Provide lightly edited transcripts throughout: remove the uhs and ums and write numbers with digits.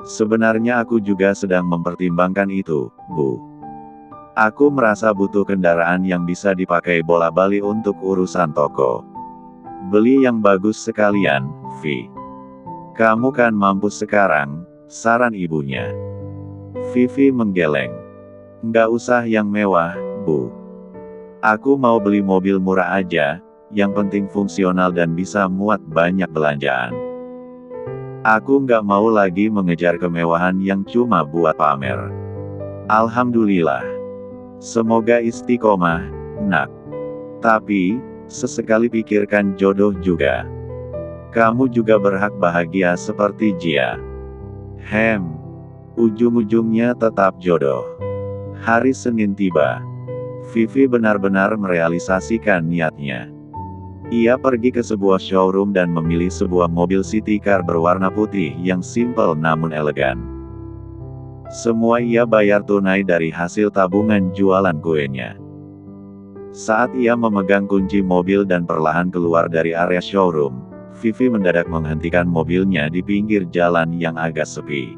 Sebenarnya aku juga sedang mempertimbangkan itu, Bu. Aku merasa butuh kendaraan yang bisa dipakai bola-bali untuk urusan toko. Beli yang bagus sekalian, Vi. Kamu kan mampu sekarang, saran ibunya. Vivi menggeleng. Nggak usah yang mewah, Bu. Aku mau beli mobil murah aja, yang penting fungsional dan bisa muat banyak belanjaan. Aku nggak mau lagi mengejar kemewahan yang cuma buat pamer. Alhamdulillah. Semoga istiqomah, Nak. Tapi, sesekali pikirkan jodoh juga. Kamu juga berhak bahagia seperti Jia. Ujung-ujungnya tetap jodoh. Hari Senin tiba. Vivi benar-benar merealisasikan niatnya. Ia pergi ke sebuah showroom dan memilih sebuah mobil city car berwarna putih yang simpel namun elegan. Semua ia bayar tunai dari hasil tabungan jualan kuenya. Saat ia memegang kunci mobil dan perlahan keluar dari area showroom, Vivi mendadak menghentikan mobilnya di pinggir jalan yang agak sepi.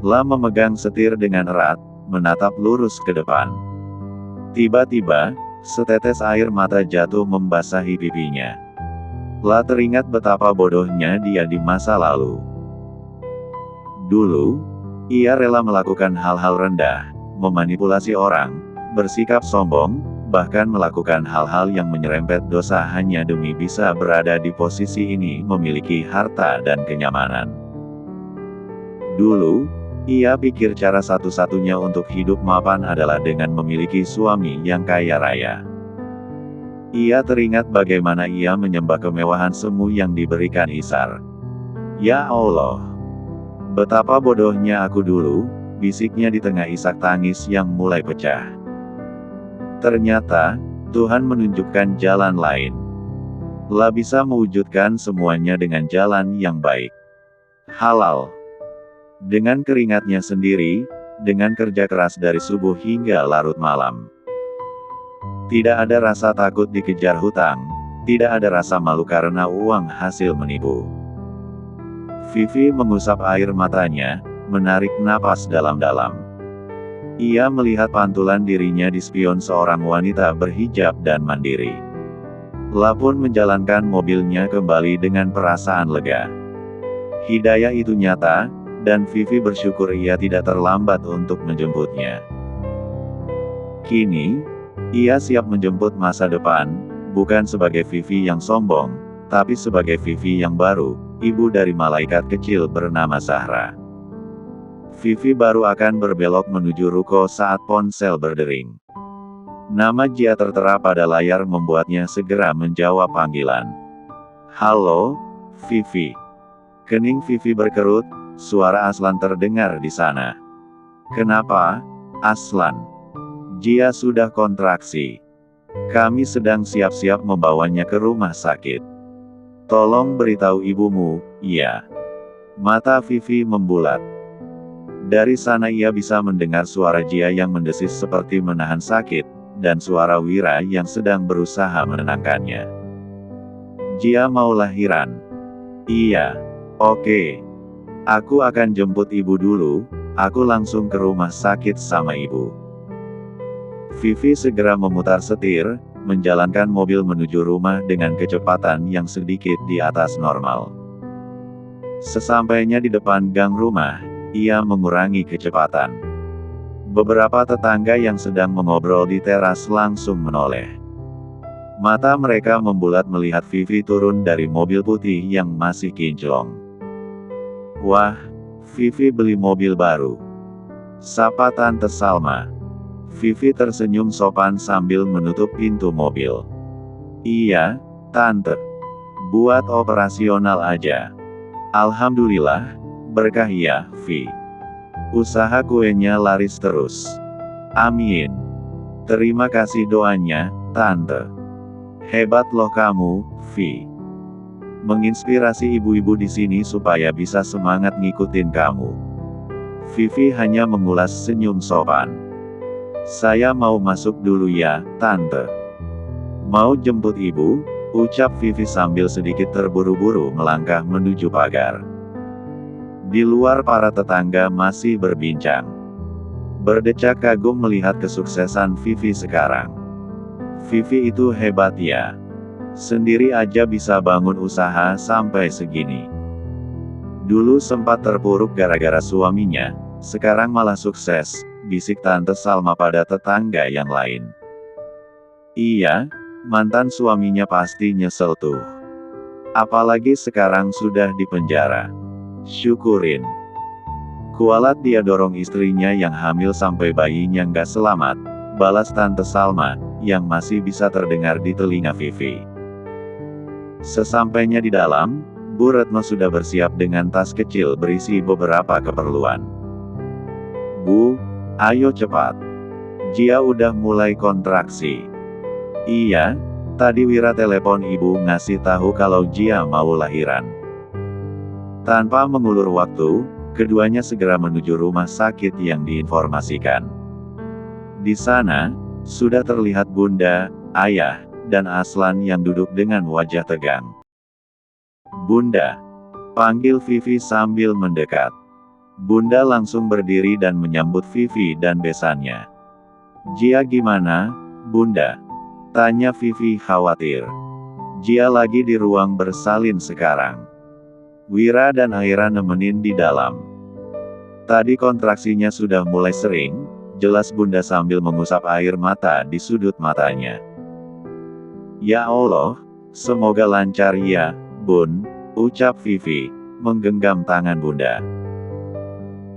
La memegang setir dengan erat, menatap lurus ke depan. Tiba-tiba, setetes air mata jatuh membasahi pipinya. La teringat betapa bodohnya dia di masa lalu. Dulu, ia rela melakukan hal-hal rendah, memanipulasi orang, bersikap sombong, bahkan melakukan hal-hal yang menyerempet dosa hanya demi bisa berada di posisi ini, memiliki harta dan kenyamanan. Dulu, ia pikir cara satu-satunya untuk hidup mapan adalah dengan memiliki suami yang kaya raya. Ia teringat bagaimana ia menyembah kemewahan semu yang diberikan Isar. Ya Allah! Betapa bodohnya aku dulu, bisiknya di tengah isak tangis yang mulai pecah. Ternyata, Tuhan menunjukkan jalan lain. La bisa mewujudkan semuanya dengan jalan yang baik. Halal. Dengan keringatnya sendiri, dengan kerja keras dari subuh hingga larut malam. Tidak ada rasa takut dikejar hutang, tidak ada rasa malu karena uang hasil menipu. Vivi mengusap air matanya, menarik napas dalam-dalam. Ia melihat pantulan dirinya di spion seorang wanita berhijab dan mandiri. La pun menjalankan mobilnya kembali dengan perasaan lega. Hidayah itu nyata, dan Vivi bersyukur ia tidak terlambat untuk menjemputnya. Kini, ia siap menjemput masa depan, bukan sebagai Vivi yang sombong, tapi sebagai Vivi yang baru, ibu dari malaikat kecil bernama Zahra. Vivi baru akan berbelok menuju ruko saat ponsel berdering. Nama Jia tertera pada layar membuatnya segera menjawab panggilan. Halo, Vivi. Kening Vivi berkerut. Suara Aslan terdengar di sana. Kenapa, Aslan? Jia sudah kontraksi. Kami sedang siap-siap membawanya ke rumah sakit. Tolong beritahu ibumu, ya. Mata Vivi membulat. Dari sana ia bisa mendengar suara Jia yang mendesis seperti menahan sakit, dan suara Wira yang sedang berusaha menenangkannya. Jia mau lahiran. Iya. Oke. Aku akan jemput ibu dulu, aku langsung ke rumah sakit sama ibu. Vivi segera memutar setir, menjalankan mobil menuju rumah dengan kecepatan yang sedikit di atas normal. Sesampainya di depan gang rumah, ia mengurangi kecepatan. Beberapa tetangga yang sedang mengobrol di teras langsung menoleh. Mata mereka membulat melihat Vivi turun dari mobil putih yang masih kinclong. Wah, Vivi beli mobil baru. Sapa Tante Salma. Vivi tersenyum sopan sambil menutup pintu mobil. Iya, Tante. Buat operasional aja. Alhamdulillah, berkah ya, Vi. Usaha kuenya laris terus. Amin. Terima kasih doanya, Tante. Hebat loh kamu, Vi. Menginspirasi ibu-ibu di sini supaya bisa semangat ngikutin kamu. Vivi hanya mengulas senyum sopan. Saya mau masuk dulu ya, Tante. Mau jemput ibu? Ucap Vivi sambil sedikit terburu-buru melangkah menuju pagar. Di luar para tetangga masih berbincang. Berdecak kagum melihat kesuksesan Vivi sekarang. Vivi itu hebat ya. Sendiri aja bisa bangun usaha sampai segini. Dulu sempat terpuruk gara-gara suaminya, sekarang malah sukses, bisik Tante Salma pada tetangga yang lain. Iya, mantan suaminya pasti nyesel tuh. Apalagi sekarang sudah di penjara. Syukurin. Kualat dia dorong istrinya yang hamil sampai bayinya nggak selamat, balas Tante Salma, yang masih bisa terdengar di telinga Vivi. Sesampainya di dalam, Bu Retno sudah bersiap dengan tas kecil berisi beberapa keperluan. Bu, ayo cepat. Jia udah mulai kontraksi. Iya, tadi Wira telepon ibu ngasih tahu kalau Jia mau lahiran. Tanpa mengulur waktu, keduanya segera menuju rumah sakit yang diinformasikan. Di sana, sudah terlihat Bunda, Ayah, dan Aslan yang duduk dengan wajah tegang. Bunda, panggil Vivi sambil mendekat. Bunda langsung berdiri dan menyambut Vivi dan besannya. Jia gimana, Bunda? Tanya Vivi khawatir. Jia lagi di ruang bersalin sekarang. Wira dan Aira nemenin di dalam. Tadi kontraksinya sudah mulai sering, jelas Bunda sambil mengusap air mata di sudut matanya. Ya Allah, semoga lancar ya, Bun, ucap Vivi, menggenggam tangan Bunda.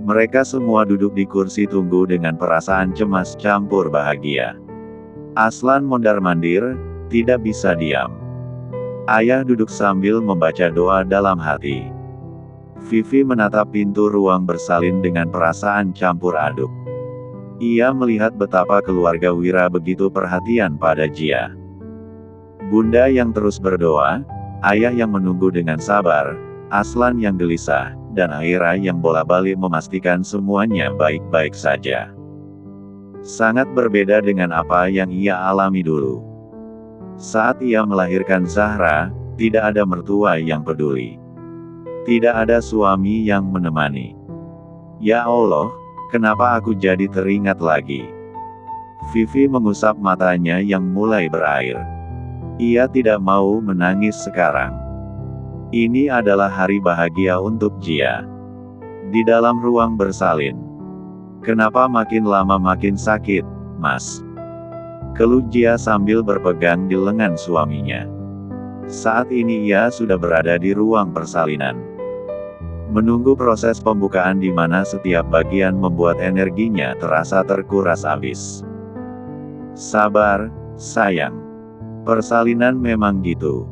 Mereka semua duduk di kursi tunggu dengan perasaan cemas campur bahagia. Aslan mondar-mandir, tidak bisa diam. Ayah duduk sambil membaca doa dalam hati. Vivi menatap pintu ruang bersalin dengan perasaan campur aduk. Ia melihat betapa keluarga Wira begitu perhatian pada Jia. Bunda yang terus berdoa, Ayah yang menunggu dengan sabar, Aslan yang gelisah, dan Aira yang bolak-balik memastikan semuanya baik-baik saja. Sangat berbeda dengan apa yang ia alami dulu. Saat ia melahirkan Zahra, tidak ada mertua yang peduli. Tidak ada suami yang menemani. Ya Allah, kenapa aku jadi teringat lagi? Vivi mengusap matanya yang mulai berair. Ia tidak mau menangis sekarang. Ini adalah hari bahagia untuk Jia. Di dalam ruang bersalin. Kenapa makin lama makin sakit, Mas? Keluh Jia sambil berpegang di lengan suaminya. Saat ini ia sudah berada di ruang persalinan. Menunggu proses pembukaan di mana setiap bagian membuat energinya terasa terkuras habis. Sabar, sayang. Persalinan memang gitu.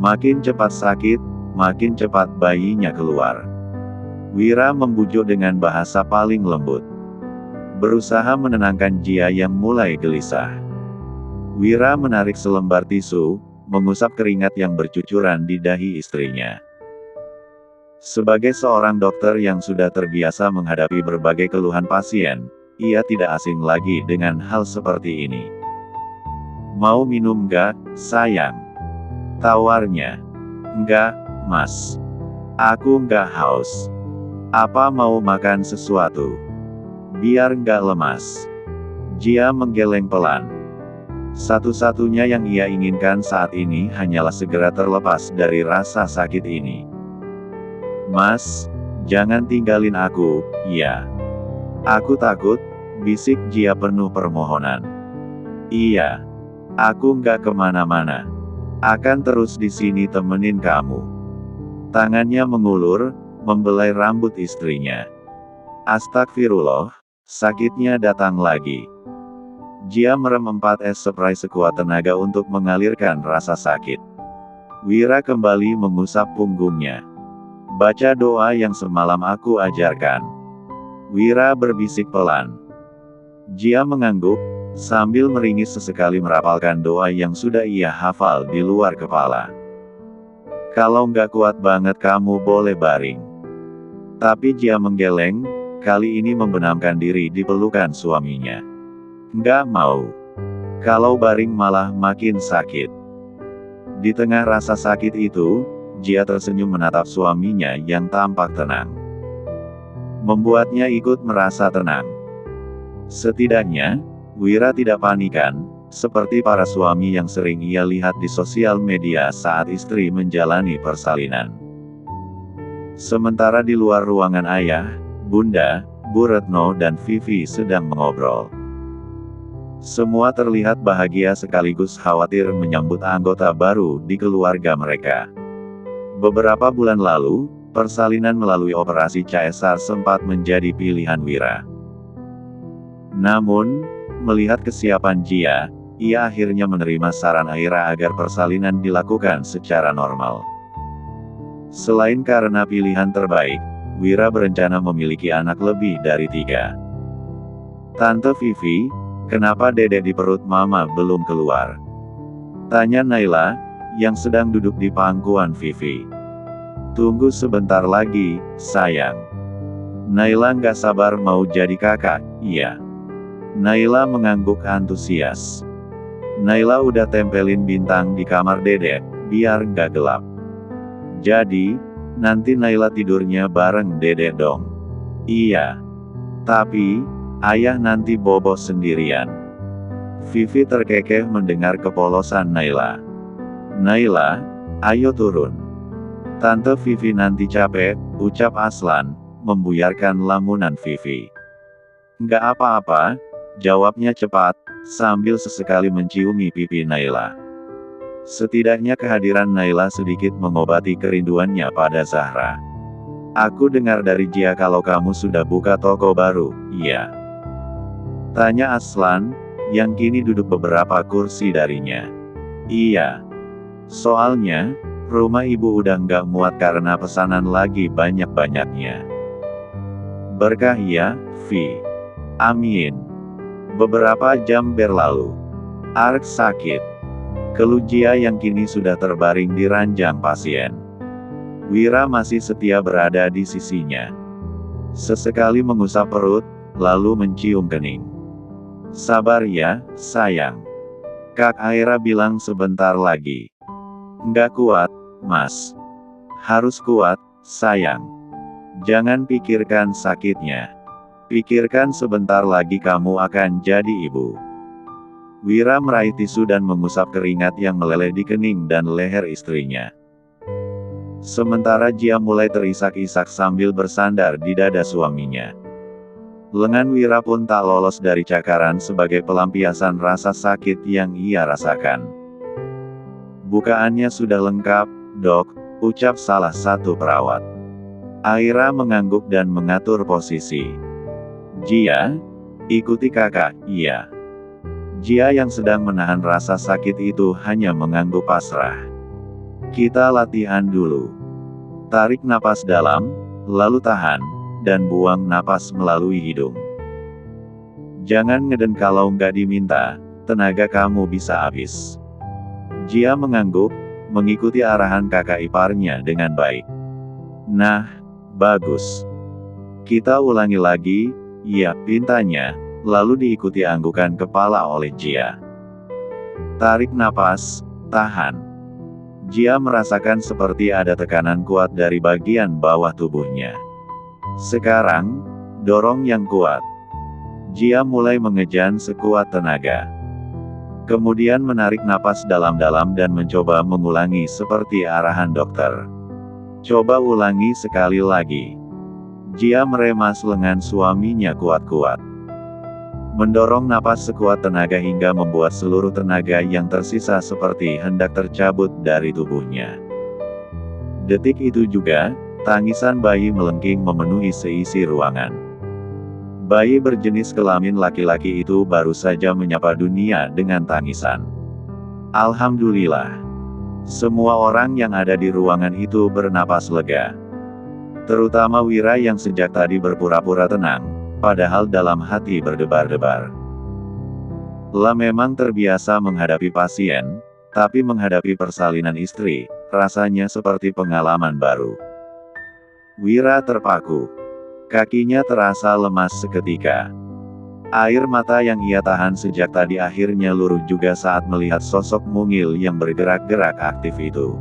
Makin cepat sakit, makin cepat bayinya keluar. Wira membujuk dengan bahasa paling lembut. Berusaha menenangkan Jia yang mulai gelisah. Wira menarik selembar tisu, mengusap keringat yang bercucuran di dahi istrinya. Sebagai seorang dokter yang sudah terbiasa menghadapi berbagai keluhan pasien, ia tidak asing lagi dengan hal seperti ini. Mau minum nggak, sayang? Tawarnya. Enggak, Mas. Aku nggak haus. Apa mau makan sesuatu? Biar nggak lemas. Jia menggeleng pelan. Satu-satunya yang ia inginkan saat ini hanyalah segera terlepas dari rasa sakit ini. Mas, jangan tinggalin aku, ya. Aku takut, bisik Jia penuh permohonan. Iya. Aku nggak kemana-mana. Akan terus di sini temenin kamu. Tangannya mengulur, membelai rambut istrinya. Astagfirullah, sakitnya datang lagi. Jia merem 4 es spray sekuat tenaga untuk mengalirkan rasa sakit. Wira kembali mengusap punggungnya. Baca doa yang semalam aku ajarkan. Wira berbisik pelan. Jia mengangguk, sambil meringis sesekali merapalkan doa yang sudah ia hafal di luar kepala. Kalau nggak kuat banget kamu boleh baring. Tapi Jia menggeleng, kali ini membenamkan diri di pelukan suaminya. Nggak mau. Kalau baring malah makin sakit. Di tengah rasa sakit itu, Jia tersenyum menatap suaminya yang tampak tenang. membuatnya ikut merasa tenang. Setidaknya, Wira tidak panikan, seperti para suami yang sering ia lihat di sosial media saat istri menjalani persalinan. Sementara di luar ruangan ayah, bunda, Bu Retno dan Vivi sedang mengobrol. Semua terlihat bahagia sekaligus khawatir menyambut anggota baru di keluarga mereka. Beberapa bulan lalu, persalinan melalui operasi caesar sempat menjadi pilihan Wira. Namun, melihat kesiapan Jia, ia akhirnya menerima saran Aira agar persalinan dilakukan secara normal. Selain karena pilihan terbaik, Wira berencana memiliki anak lebih dari 3. Tante Vivi, kenapa dedek di perut mama belum keluar? Tanya Naila, yang sedang duduk di pangkuan Vivi. Tunggu sebentar lagi, sayang. Naila nggak sabar mau jadi kakak, iya. Naila mengangguk antusias. Naila udah tempelin bintang di kamar dedek, biar nggak gelap. Jadi, nanti Naila tidurnya bareng dedek dong. Iya. Tapi, ayah nanti bobo sendirian. Vivi terkekeh mendengar kepolosan Naila. Naila, ayo turun. Tante Vivi nanti capek, ucap Aslan, membuyarkan lamunan Vivi. Nggak apa-apa, jawabnya cepat, sambil sesekali menciumi pipi Naila. Setidaknya kehadiran Naila sedikit mengobati kerinduannya pada Zahra. Aku dengar dari Jia kalau kamu sudah buka toko baru, iya? Tanya Aslan, yang kini duduk beberapa kursi darinya. Iya. Soalnya, rumah ibu udah nggak muat karena pesanan lagi banyak-banyaknya. Berkah ya, Vi. Amin. Beberapa jam berlalu. Ark sakit. Keluh Jia yang kini sudah terbaring di ranjang pasien. Wira masih setia berada di sisinya. Sesekali mengusap perut, lalu mencium kening. Sabar ya, sayang. Kak Aira bilang sebentar lagi. Nggak kuat, Mas. Harus kuat, sayang. Jangan pikirkan sakitnya. Pikirkan sebentar lagi kamu akan jadi ibu. Wira meraih tisu dan mengusap keringat yang meleleh di kening dan leher istrinya. Sementara Jia mulai terisak-isak sambil bersandar di dada suaminya. Lengan Wira pun tak lolos dari cakaran sebagai pelampiasan rasa sakit yang ia rasakan. Bukaannya sudah lengkap, dok, ucap salah satu perawat. Aira mengangguk dan mengatur posisi. Jia, ikuti kakak, iya. Jia yang sedang menahan rasa sakit itu hanya mengangguk pasrah. Kita latihan dulu. Tarik napas dalam, lalu tahan, dan buang napas melalui hidung. Jangan ngeden kalau nggak diminta, tenaga kamu bisa habis. Jia mengangguk, mengikuti arahan kakak iparnya dengan baik. Nah, bagus. Kita ulangi lagi, iya, pintanya, lalu diikuti anggukan kepala oleh Jia. Tarik napas, tahan. Jia merasakan seperti ada tekanan kuat dari bagian bawah tubuhnya. Sekarang, dorong yang kuat. Jia mulai mengejan sekuat tenaga. Kemudian menarik napas dalam-dalam dan mencoba mengulangi seperti arahan dokter. Coba ulangi sekali lagi. Jia meremas lengan suaminya kuat-kuat. Mendorong napas sekuat tenaga hingga membuat seluruh tenaga yang tersisa seperti hendak tercabut dari tubuhnya. Detik itu juga, tangisan bayi melengking memenuhi seisi ruangan. Bayi berjenis kelamin laki-laki itu baru saja menyapa dunia dengan tangisan. Alhamdulillah. Semua orang yang ada di ruangan itu bernapas lega. Terutama Wira yang sejak tadi berpura-pura tenang, padahal dalam hati berdebar-debar. Lah memang terbiasa menghadapi pasien, tapi menghadapi persalinan istri, rasanya seperti pengalaman baru. Wira terpaku. Kakinya terasa lemas seketika. Air mata yang ia tahan sejak tadi akhirnya luruh juga saat melihat sosok mungil yang bergerak-gerak aktif itu.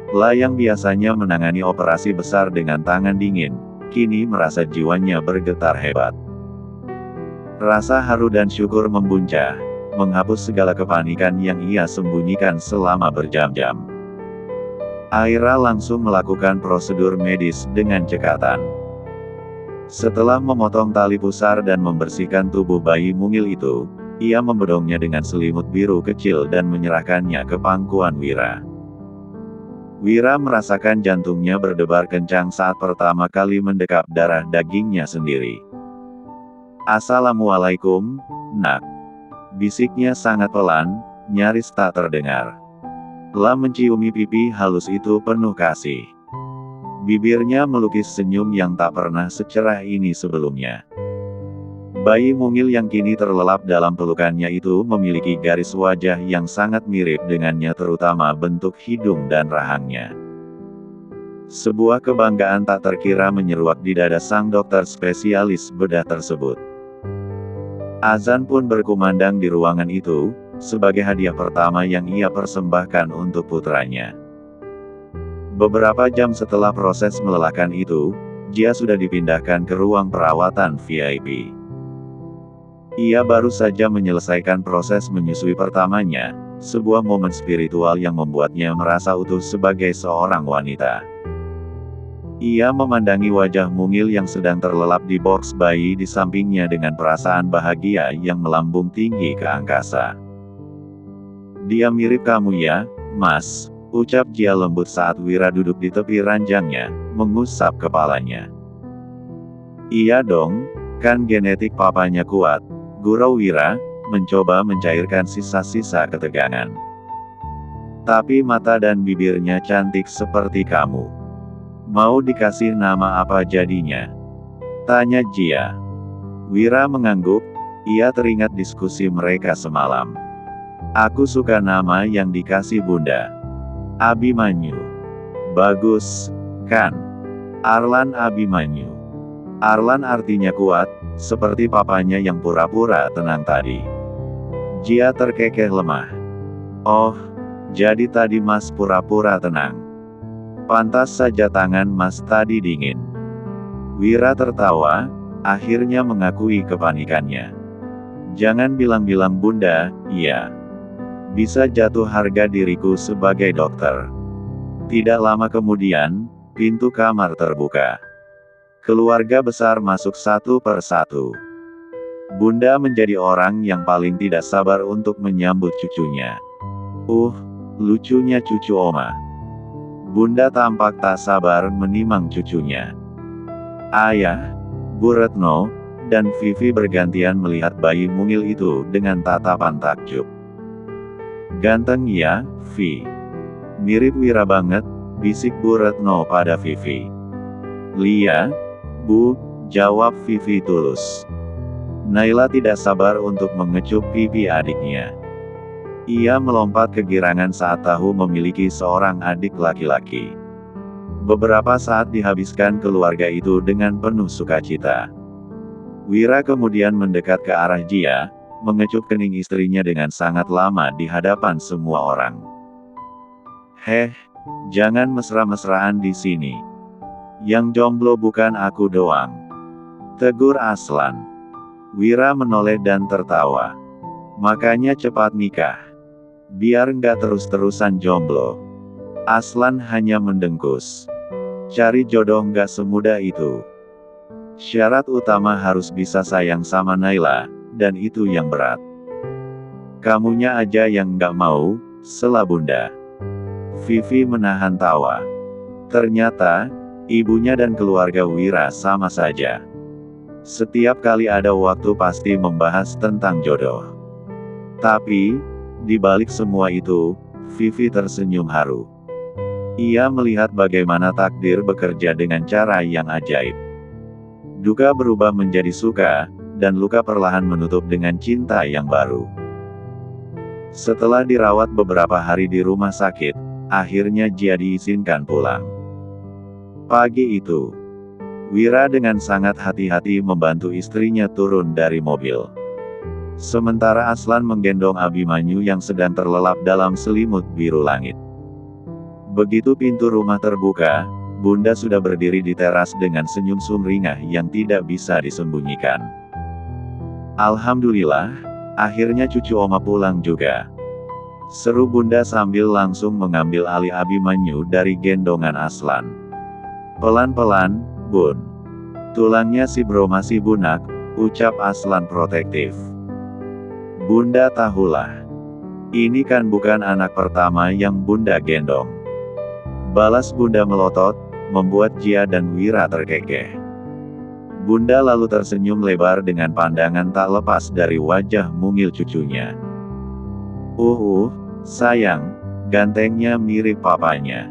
Lah yang biasanya menangani operasi besar dengan tangan dingin, kini merasa jiwanya bergetar hebat. Rasa haru dan syukur membuncah, menghapus segala kepanikan yang ia sembunyikan selama berjam-jam. Aira langsung melakukan prosedur medis dengan cekatan. Setelah memotong tali pusar dan membersihkan tubuh bayi mungil itu, ia membedongnya dengan selimut biru kecil dan menyerahkannya ke pangkuan Wira. Wira merasakan jantungnya berdebar kencang saat pertama kali mendekap darah dagingnya sendiri. "Assalamualaikum, Nak." Bisiknya sangat pelan, nyaris tak terdengar. La menciumi pipi halus itu penuh kasih. Bibirnya melukis senyum yang tak pernah secerah ini sebelumnya. Bayi mungil yang kini terlelap dalam pelukannya itu memiliki garis wajah yang sangat mirip dengannya, terutama bentuk hidung dan rahangnya. Sebuah kebanggaan tak terkira menyeruak di dada sang dokter spesialis bedah tersebut. Azan pun berkumandang di ruangan itu, sebagai hadiah pertama yang ia persembahkan untuk putranya. Beberapa jam setelah proses melelahkan itu, Jia sudah dipindahkan ke ruang perawatan VIP. Ia baru saja menyelesaikan proses menyusui pertamanya, sebuah momen spiritual yang membuatnya merasa utuh sebagai seorang wanita. Ia memandangi wajah mungil yang sedang terlelap di boks bayi di sampingnya dengan perasaan bahagia yang melambung tinggi ke angkasa. "Dia mirip kamu ya, Mas," ucap Jia lembut saat Wira duduk di tepi ranjangnya, mengusap kepalanya. "Iya dong, kan genetik papanya kuat," gurau Wira, mencoba mencairkan sisa-sisa ketegangan. "Tapi mata dan bibirnya cantik seperti kamu. Mau dikasih nama apa jadinya?" tanya Jia. Wira mengangguk, ia teringat diskusi mereka semalam. "Aku suka nama yang dikasih Bunda. Abimanyu. Bagus, kan? Arlan Abimanyu. Arlan artinya kuat, seperti papanya yang pura-pura tenang tadi." Jia terkekeh lemah. "Oh, jadi tadi Mas pura-pura tenang. Pantas saja tangan Mas tadi dingin." Wira tertawa, akhirnya mengakui kepanikannya. "Jangan bilang-bilang Bunda, iya. Bisa jatuh harga diriku sebagai dokter." Tidak lama kemudian, pintu kamar terbuka. Keluarga besar masuk satu per satu. Bunda menjadi orang yang paling tidak sabar untuk menyambut cucunya. Lucunya cucu Oma." Bunda tampak tak sabar menimang cucunya. Ayah, Bu Retno, dan Vivi bergantian melihat bayi mungil itu dengan tatapan takjub. "Ganteng ya, Vi. Mirip Wira banget," bisik Bu Retno pada Vivi. "Lia, Bu," jawab Vivi tulus. Naila tidak sabar untuk mengecup pipi adiknya. Ia melompat kegirangan saat tahu memiliki seorang adik laki-laki. Beberapa saat dihabiskan keluarga itu dengan penuh sukacita. Wira kemudian mendekat ke arah Jia, mengecup kening istrinya dengan sangat lama di hadapan semua orang. Jangan mesra-mesraan di sini. Yang jomblo bukan aku doang," tegur Aslan. Wira menoleh dan tertawa. "Makanya cepat nikah. Biar nggak terus-terusan jomblo." Aslan hanya mendengkus. "Cari jodoh nggak semudah itu. Syarat utama harus bisa sayang sama Naila, dan itu yang berat. Kamunya aja yang nggak mau," sela Bunda. Vivi menahan tawa. Ternyata, ibunya dan keluarga Wira sama saja. Setiap kali ada waktu pasti membahas tentang jodoh. Tapi, di balik semua itu, Vivi tersenyum haru. Ia melihat bagaimana takdir bekerja dengan cara yang ajaib. Duka berubah menjadi suka, dan luka perlahan menutup dengan cinta yang baru. Setelah dirawat beberapa hari di rumah sakit, akhirnya Jia diizinkan pulang. Pagi itu, Wira dengan sangat hati-hati membantu istrinya turun dari mobil. Sementara Aslan menggendong Abimanyu yang sedang terlelap dalam selimut biru langit. Begitu pintu rumah terbuka, Bunda sudah berdiri di teras dengan senyum sumringah yang tidak bisa disembunyikan. Alhamdulillah, akhirnya cucu Oma pulang juga. Seru Bunda sambil langsung mengambil alih Abimanyu dari gendongan Aslan. Pelan-pelan, Bun. Tulangnya si bro masih bunak, ucap Aslan protektif. Bunda tahulah. Ini kan bukan anak pertama yang Bunda gendong. Balas Bunda melotot, membuat Jia dan Wira terkekeh. Bunda lalu tersenyum lebar dengan pandangan tak lepas dari wajah mungil cucunya. Sayang, gantengnya mirip papanya.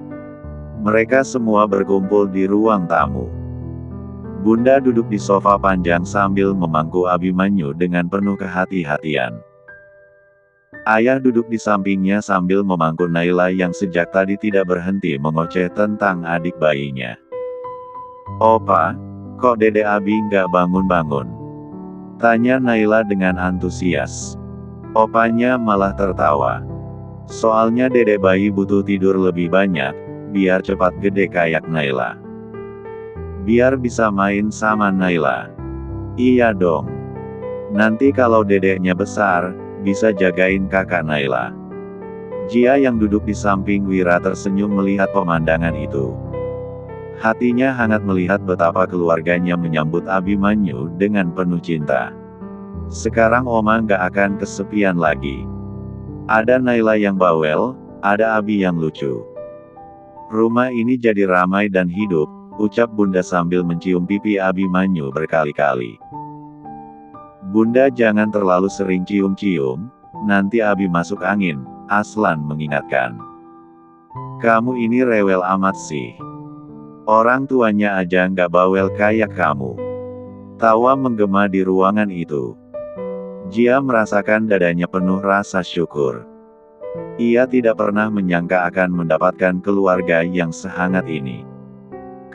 Mereka semua berkumpul di ruang tamu. Bunda duduk di sofa panjang sambil memangku Abimanyu dengan penuh kehati-hatian. Ayah duduk di sampingnya sambil memangku Naila yang sejak tadi tidak berhenti mengoceh tentang adik bayinya. Opa, kok Dede Abi nggak bangun-bangun? Tanya Naila dengan antusias. Opanya malah tertawa. Soalnya Dede bayi butuh tidur lebih banyak, biar cepat gede kayak Naila. Biar bisa main sama Naila. Iya dong. Nanti kalau dedeknya besar, bisa jagain kakak Naila. Jia yang duduk di samping Wira tersenyum melihat pemandangan itu. Hatinya hangat melihat betapa keluarganya menyambut Abimanyu dengan penuh cinta. Sekarang Oma nggak akan kesepian lagi. Ada Naila yang bawel, ada Abi yang lucu. Rumah ini jadi ramai dan hidup, ucap Bunda sambil mencium pipi Abimanyu berkali-kali. Bunda jangan terlalu sering cium-cium, nanti Abi masuk angin, Aslan mengingatkan. Kamu ini rewel amat sih. Orang tuanya aja nggak bawel kayak kamu. Tawa menggema di ruangan itu. Jia merasakan dadanya penuh rasa syukur. Ia tidak pernah menyangka akan mendapatkan keluarga yang sehangat ini.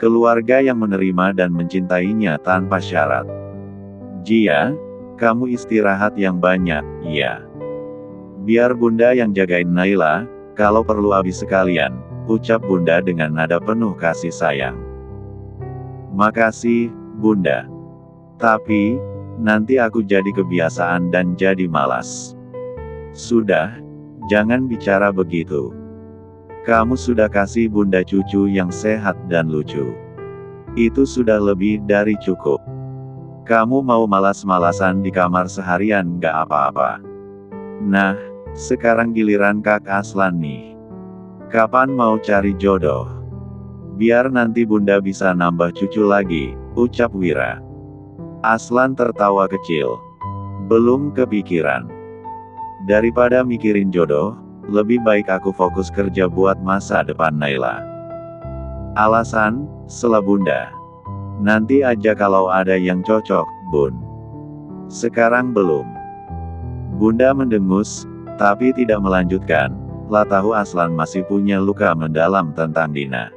Keluarga yang menerima dan mencintainya tanpa syarat. Jia, kamu istirahat yang banyak, ya. Biar Bunda yang jagain Naila, kalau perlu Abi sekalian, ucap Bunda dengan nada penuh kasih sayang. Makasih, Bunda. Tapi, nanti aku jadi kebiasaan dan jadi malas. Sudah, jangan bicara begitu. Kamu sudah kasih Bunda cucu yang sehat dan lucu. Itu sudah lebih dari cukup. Kamu mau malas-malasan di kamar seharian nggak apa-apa. Nah, sekarang giliran Kak Aslan nih. Kapan mau cari jodoh? Biar nanti Bunda bisa nambah cucu lagi, ucap Wira. Aslan tertawa kecil. Belum kepikiran. Daripada mikirin jodoh, lebih baik aku fokus kerja buat masa depan Naila. Alasan, sela Bunda. Nanti aja kalau ada yang cocok, Bun. Sekarang belum. Bunda mendengus, tapi tidak melanjutkan. Lah tahu Aslan masih punya luka mendalam tentang Dina.